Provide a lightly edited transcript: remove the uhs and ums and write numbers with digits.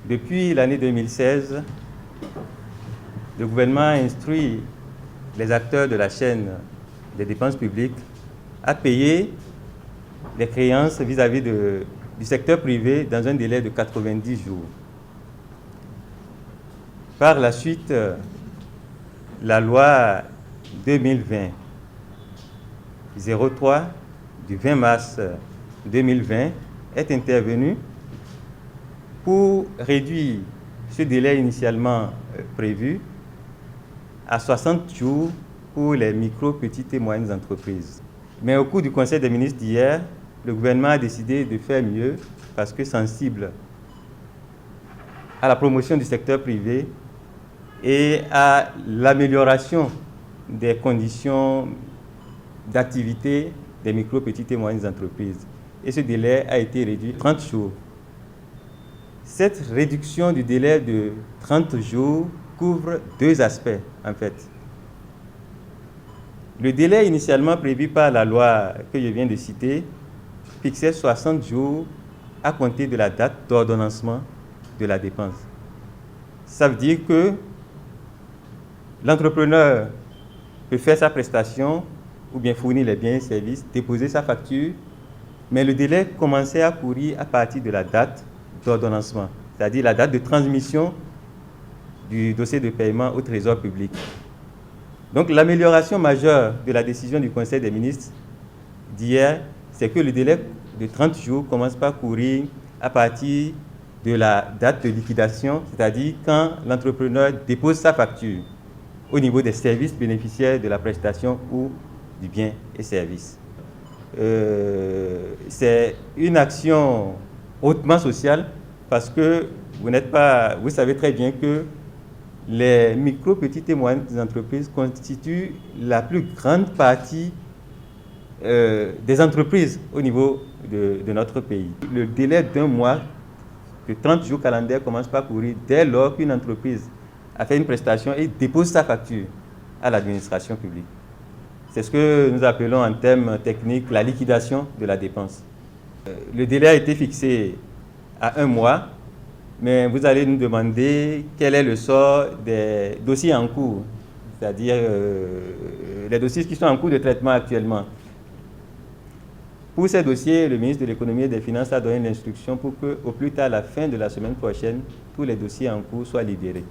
Depuis l'année 2016, le gouvernement a instruit les acteurs de la chaîne des dépenses publiques à payer les créances vis-à-vis du secteur privé dans un délai de 90 jours. Par la suite, la loi 2020-03 du 20 mars 2020 est intervenue pour réduire ce délai initialement prévu à 60 jours pour les micro, petites et moyennes entreprises. Mais au cours du Conseil des ministres d'hier, le gouvernement a décidé de faire mieux parce que sensible à la promotion du secteur privé et à l'amélioration des conditions d'activité des micro, petites et moyennes entreprises. Et ce délai a été réduit à 30 jours. Cette réduction du délai de 30 jours couvre deux aspects, en fait. Le délai initialement prévu par la loi que je viens de citer fixait 60 jours à compter de la date d'ordonnancement de la dépense. Ça veut dire que l'entrepreneur peut faire sa prestation ou bien fournir les biens et services, déposer sa facture, mais le délai commençait à courir à partir de la date d'ordonnancement, c'est-à-dire la date de transmission du dossier de paiement au Trésor public. Donc l'amélioration majeure de la décision du Conseil des ministres d'hier, c'est que le délai de 30 jours commence par courir à partir de la date de liquidation, c'est-à-dire quand l'entrepreneur dépose sa facture au niveau des services bénéficiaires de la prestation ou du bien et service. C'est une action hautement sociale parce que vous savez très bien que les micro, petites et moyennes entreprises constituent la plus grande partie des entreprises au niveau de notre pays. Le délai d'un mois, de 30 jours calendaires, commence par courir dès lors qu'une entreprise a fait une prestation et dépose sa facture à l'administration publique. C'est ce que nous appelons en termes techniques la liquidation de la dépense. Le délai a été fixé à 1 mois, mais vous allez nous demander quel est le sort des dossiers en cours, c'est-à-dire les dossiers qui sont en cours de traitement actuellement. Pour ces dossiers, le ministre de l'Économie et des Finances a donné l'instruction pour qu'au plus tard, à la fin de la semaine prochaine, tous les dossiers en cours soient libérés.